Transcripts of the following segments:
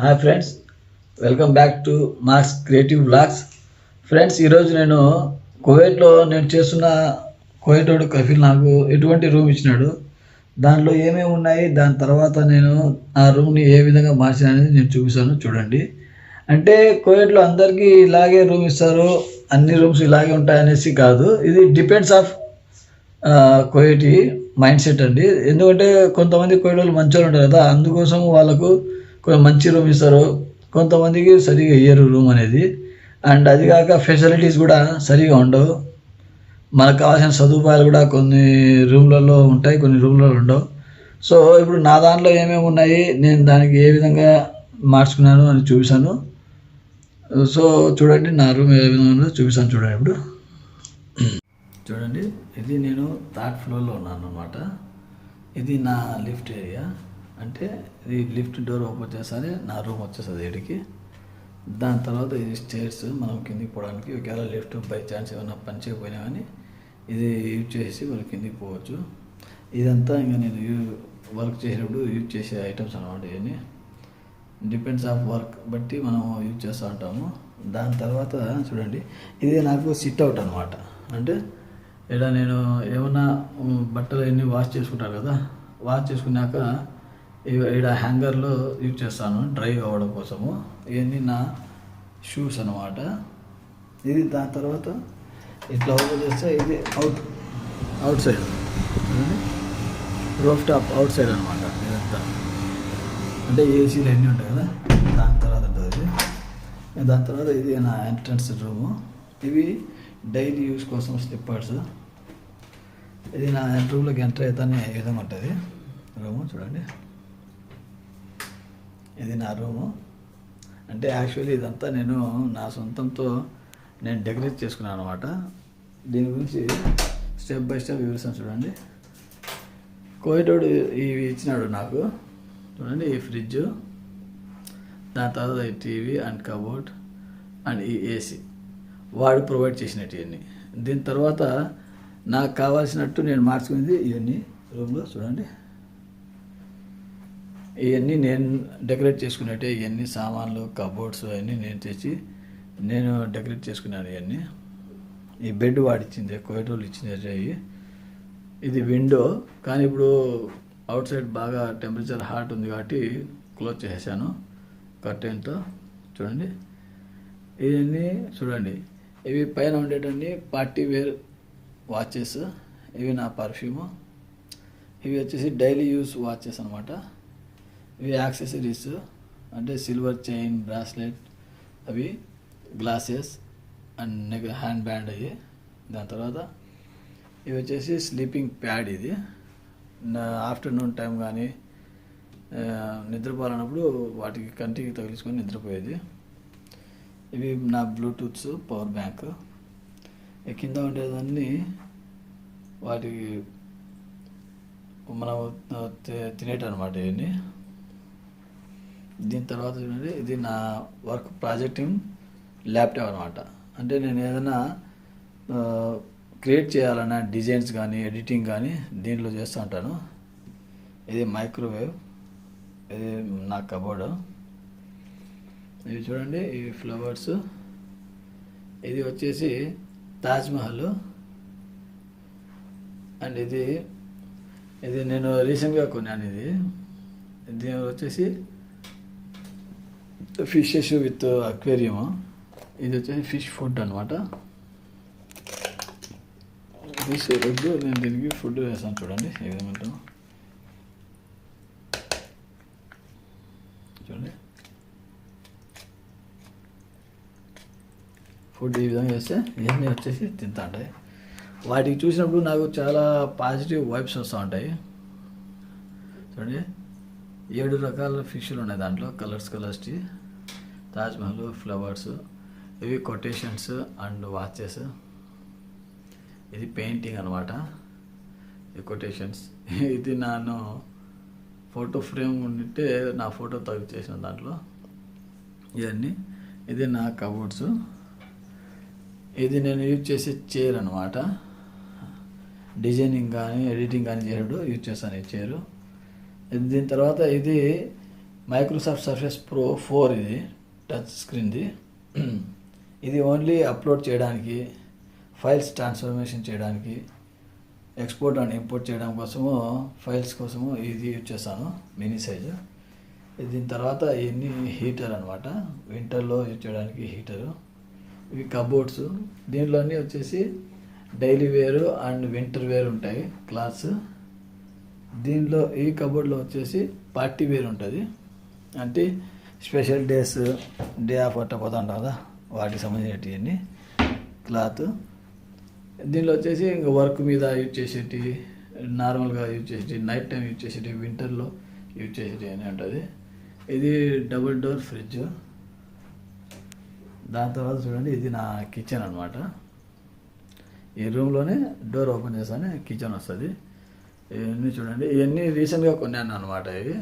Hi friends, welcome back to Marks Creative Blogs. Friends, ఈరోజు నేను కువైట్లో చేస్తున్న కువైటోడు కఫీల్ నాకు ఎటువంటి రూమ్ ఇచ్చినాడు, దానిలో ఏమేమి ఉన్నాయి, దాని తర్వాత నేను ఆ రూమ్ని ఏ విధంగా మార్చాననేది నేను చూపిస్తాను. చూడండి. అంటే కువైట్లో అందరికీ ఇలాగే రూమ్ ఇస్తారు, అన్ని రూమ్స్ ఇలాగే ఉంటాయనేసి కాదు. ఇది depends of Kuwaiti mind set అండి. ఎందుకంటే కొంతమంది కువైట్ వాళ్ళు మంచి వాళ్ళు ఉంటారు కదా, అందుకోసం వాళ్ళకు కొంచెం మంచి రూమ్ ఇస్తారు, కొంతమందికి సరిగా ఇయ్యరు రూమ్ అనేది. అండ్ అది కాక ఫెసిలిటీస్ కూడా సరిగా ఉండవు. మనకు కావాల్సిన సదుపాయాలు కూడా కొన్ని రూమ్లలో ఉంటాయి, కొన్ని రూమ్లలో ఉండవు. సో ఇప్పుడు నా దాంట్లో ఏమేమి ఉన్నాయి, నేను దానికి ఏ విధంగా మార్చుకున్నాను అని చూపిస్తాను. సో చూడండి, నా రూమ్ ఏ విధంగా ఉందో చూపిస్తాను. చూడండి. ఇప్పుడు చూడండి, ఇది నేను థర్డ్ ఫ్లోర్లో ఉన్నాను అనమాట. ఇది నా లిఫ్ట్ ఏరియా. అంటే ఇది లిఫ్ట్ డోర్ ఓపెన్ చేస్తానే నా రూమ్ వచ్చేస్తుంది ఇక్కడికి. దాని తర్వాత ఇది స్టేర్స్, మనం కిందికి పోవడానికి. ఒకవేళ లిఫ్ట్ బై ఛాన్స్ ఏమైనా పని చేయకపోయినా కానీ ఇది యూజ్ చేసి మనం కిందికి పోవచ్చు. ఇదంతా ఇంకా నేను వర్క్ చేసేటప్పుడు యూజ్ చేసే ఐటమ్స్ అనమాట. ఇవన్నీ డిపెండ్స్ ఆఫ్ వర్క్ బట్టి మనం యూజ్ చేస్తూ ఉంటాము. దాని తర్వాత చూడండి, ఇది నాకు సిట్ అవుట్ అనమాట. అంటే ఇక్కడ నేను ఏమన్నా బట్టలు అన్నీ వాష్ చేసుకుంటాను కదా, వాష్ చేసుకున్నాక ఇక్కడ హ్యాంగర్లో యూజ్ చేస్తాను డ్రై అవ్వడం కోసము. ఇవన్నీ నా షూస్ అనమాట. ఇది దాని తర్వాత ఇట్లా ఓపెన్ చేస్తే ఇది out side, roof top out side అనమాట. ఇదంతా అంటే ఏసీలు అన్నీ ఉంటాయి కదా, దాని తర్వాత ఉంటుంది. దాని తర్వాత ఇది నా ఎంట్రన్స్ రూము. ఇవి డైలీ యూస్ కోసం స్లిప్పర్స్. ఇది నా రూమ్లోకి ఎంటర్ అవుతానే ఏ విధంగా ఉంటుంది రూము. చూడండి, ఇది నా రూము. అంటే యాక్చువల్లీ ఇదంతా నేను నా సొంతంతో నేను డెకరేట్ చేసుకున్నాను అనమాట. దీని గురించి స్టెప్ బై స్టెప్ వివరిస్తాను. చూడండి, కోవిటోడు ఇవి ఇచ్చినాడు నాకు. చూడండి, ఈ ఫ్రిడ్జ్, దాని తర్వాత ఈ టీవీ అండ్ కబోర్డ్ అండ్ ఈ ఏసీ వాడు ప్రొవైడ్ చేసినట్టు ఇవన్నీ. దీని తర్వాత నాకు కావాల్సినట్టు నేను మార్చుకునేది ఇవన్నీ రూమ్లో. చూడండి, ఇవన్నీ నేను డెకరేట్ చేసుకున్నట్టే. ఇవన్నీ సామాన్లు, కబోర్డ్స్ అవన్నీ నేను తెచ్చి నేను డెకరేట్ చేసుకున్నాను. ఇవన్నీ ఈ బెడ్ వాడిచ్చింది, కువైట్ వాళ్ళు ఇచ్చింది. ఇది విండో, కానీ ఇప్పుడు అవుట్ సైడ్ బాగా టెంపరేచర్ హాట్ ఉంది కాబట్టి క్లోజ్ చేసేసాను కర్టెన్తో. చూడండి, ఇవన్నీ చూడండి, ఇవి పైన ఉండేటన్ని పార్టీ వేర్ వాచెస్. ఇవి నా పర్ఫ్యూము. ఇవి వచ్చేసి డైలీ యూస్ వాచెస్ అనమాట. ఇవి యాక్సెసరీస్, అంటే సిల్వర్ చైన్, బ్రాస్లెట్, అవి గ్లాసెస్ అండ్ హ్యాండ్ బ్యాండ్ అవి. దాని తర్వాత ఇవి వచ్చేసి స్లీపింగ్ ప్యాడ్. ఇది ఆఫ్టర్నూన్ టైం కానీ నిద్రపోవాలన్నప్పుడు వాటికి కంటికి తగిలించుకొని నిద్రపోయేది. ఇవి నా బ్లూటూత్స్, పవర్ బ్యాంక్. కింద ఉండేదాన్ని వాటికి మనం తినేట అనమాట ఇవన్నీ. దీని తర్వాత చూడండి, ఇది నా వర్క్ ప్రాజెక్టింగ్ ల్యాప్టాప్ అనమాట. అంటే నేను ఏదైనా క్రియేట్ చేయాలన్నా డిజైన్స్ కానీ ఎడిటింగ్ కానీ దీంట్లో చేస్తూ ఉంటాను. ఇది మైక్రోవేవ్. ఇది నా కబోర్డ్. ఇవి చూడండి, ఇవి ఫ్లవర్స్. ఇది వచ్చేసి తాజ్మహల్. అండ్ ఇది నేను రీసెంట్గా కొన్నాను. ఇది వచ్చేసి ఫిషెస్ విత్ అక్వేరియం. ఇది వచ్చేసి ఫిష్ ఫుడ్ అనమాట. ఫిష్ ఎగ్, నేను దీనికి ఫుడ్ వేస్తాను. చూడండి ఏ విధంగా ఉంటాను. చూడండి, ఫుడ్ ఈ విధంగా వేస్తే ఇవన్నీ వచ్చేసి తింటా ఉంటాయి. వాటికి చూసినప్పుడు నాకు చాలా పాజిటివ్ వైబ్స్ వస్తూ ఉంటాయి. చూడండి, 7 రకాల ఫిష్లు ఉన్నాయి దాంట్లో, కలర్స్కి. తాజ్మహల్, ఫ్లవర్స్, ఇవి కొటేషన్స్ అండ్ వాచెస్. ఇది పెయింటింగ్ అనమాట, ఈ కొటేషన్స్. ఇది నేను ఫోటో ఫ్రేమ్ ఉంటే నా ఫోటో తగ్గి చేసిన దాంట్లో ఇవన్నీ. ఇది నా కబోర్డ్స్. ఇది నేను యూజ్ చేసే చైర్ అనమాట. డిజైనింగ్ కానీ ఎడిటింగ్ కానీ చేయడం యూజ్ చేస్తాను ఈ చైరు. దీని తర్వాత ఇది మైక్రోసాఫ్ట్ సర్ఫేస్ ప్రో 4 ఇది టచ్ స్క్రీన్ది. ఇది ఓన్లీ అప్లోడ్ చేయడానికి, ఫైల్స్ ట్రాన్స్ఫర్మేషన్ చేయడానికి, ఎక్స్పోర్ట్ అండ్ ఇంపోర్ట్ చేయడం కోసము, ఫైల్స్ కోసము ఇది యూజ్ చేస్తాను, మినీ సైజు. దీని తర్వాత ఇవన్నీ హీటర్ అనమాట, వింటర్లో యూజ్ చేయడానికి హీటరు. ఇవి కబోర్డ్స్, దీనిలో అన్నీ వచ్చేసి డైలీ వేరు అండ్ వింటర్ వేర్ ఉంటాయి క్లాత్స్. దీనిలో ఈ కబోర్డ్లో వచ్చేసి పార్టీ వేర్ ఉంటుంది, అంటే స్పెషల్ డేస్, డే ఆఫ్ అట్ట పోతా ఉంటాం కదా, వాటికి సంబంధించినవన్నీ క్లాత్. దీనిలో వచ్చేసి ఇంకా వర్క్ మీద యూజ్ చేసేటి, నార్మల్గా యూజ్ చేసేటి, నైట్ టైం యూజ్ చేసేటి, వింటర్లో యూజ్ చేసేటి అని ఉంటుంది. ఇది డబుల్ డోర్ ఫ్రిడ్జ్. దాని తర్వాత చూడండి, ఇది నా కిచెన్ అనమాట. ఈ రూమ్లోనే డోర్ ఓపెన్ చేస్తానే కిచెన్ వస్తుంది. ఇవన్నీ చూడండి, ఇవన్నీ రీసెంట్గా కొన్నాను అనమాట. ఇవి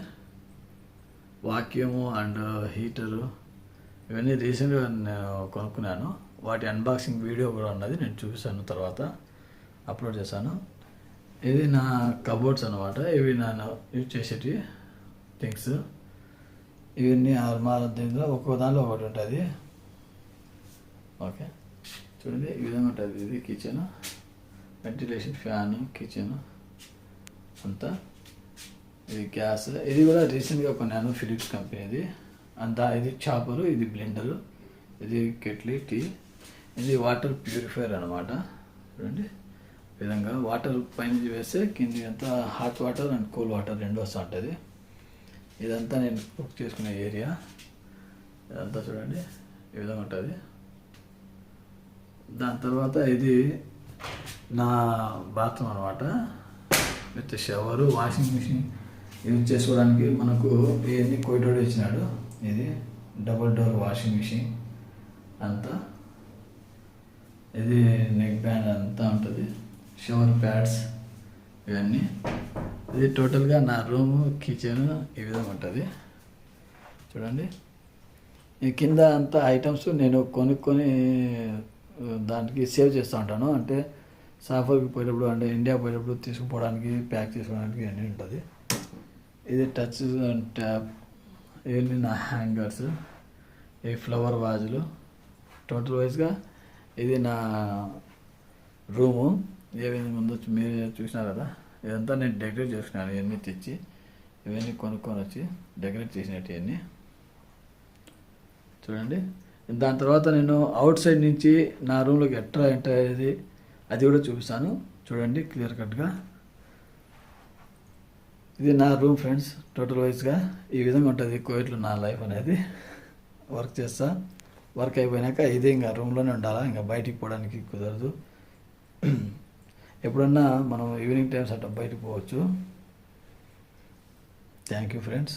వాక్యూము అండ్ హీటరు, ఇవన్నీ రీసెంట్గా నేను కొనుక్కున్నాను. వాటి అన్బాక్సింగ్ వీడియో కూడా ఉన్నది, నేను చూపిస్తాను, తర్వాత అప్లోడ్ చేశాను. ఇది నా కబోర్డ్స్ అనమాట. ఇవి నేను యూజ్ చేసేటి థింగ్స్. ఇవన్నీ ఆల్మార్ దీంట్లో ఒక్కో దానిలో ఒకటి ఉంటుంది. ఓకే, చూడండి ఈ విధంగా ఉంటుంది. ఇది కిచెన్, వెంటిలేషన్ ఫ్యాన్, కిచెన్ అంతా. ఇది గ్యాస్, ఇది కూడా రీసెంట్గా కొన్నాను, ఫిలిప్స్ కంపెనీది. అంతా ఇది చాపరు, ఇది బ్లెండరు, ఇది కెట్లీ టీ. ఇది వాటర్ ప్యూరిఫైయర్ అనమాట. చూడండి ఈ విధంగా వాటర్ పైన వేస్తే కింది అంతా hot water and cool water రెండు వస్తూ ఉంటుంది. ఇదంతా నేను కుక్ చేసుకునే ఏరియా. ఇదంతా చూడండి ఈ విధంగా ఉంటుంది. దాని తర్వాత ఇది నా బాత్రూమ్ అనమాట, with shower, washing machine use చేసుకోవడానికి మనకు ఇవన్నీ కోయిటోడు ఇచ్చినాడు. ఇది డబుల్ డోర్ వాషింగ్ మిషన్ అంతా. ఇది నెక్ బ్యాండ్ అంతా ఉంటుంది, షవర్ ప్యాడ్స్ ఇవన్నీ. ఇది టోటల్గా నా రూము, కిచెన్ ఈ విధంగా ఉంటుంది. చూడండి ఈ కింద అంతా ఐటమ్స్ నేను కొనుక్కొని దానికి సేవ్ చేస్తూ ఉంటాను. అంటే సాఫర్కి పోయేటప్పుడు, అంటే ఇండియా పోయేటప్పుడు తీసుకుపోవడానికి, ప్యాక్ చేసుకోవడానికి అన్నీ ఉంటుంది. ఇది టచ్ అండ్ ట్యాప్, ఇవన్నీ నా హ్యాంగర్స్, ఈ ఫ్లవర్ వాజులు. టోటల్ వైజ్గా ఇది నా రూము ఏ విధంగా ఉందో మీరు చూసినారు కదా. ఇదంతా నేను డెకరేట్ చేసుకున్నాను, ఇవన్నీ తెచ్చి, ఇవన్నీ కొనుక్కొని వచ్చి డెకరేట్ చేసినట్టు ఇవన్నీ చూడండి. దాని తర్వాత నేను అవుట్ సైడ్ నుంచి నా రూమ్లోకి ఎట్లా ఎంటర్ అయ్యేది అది కూడా చూపిస్తాను, చూడండి క్లియర్ కట్గా. ఇది నా రూమ్ ఫ్రెండ్స్, టోటల్ వైజ్గా ఈ విధంగా ఉంటుంది కోవిడ్లో నా లైఫ్ అనేది. వర్క్ చేస్తా, వర్క్ అయిపోయినాక ఇది ఇంకా రూమ్లోనే ఉండాలా, ఇంకా బయటికి పోవడానికి కుదరదు. ఎప్పుడన్నా మనం ఈవినింగ్ టైమ్స్ అట్లా బయటకు పోవచ్చు. Thank you friends.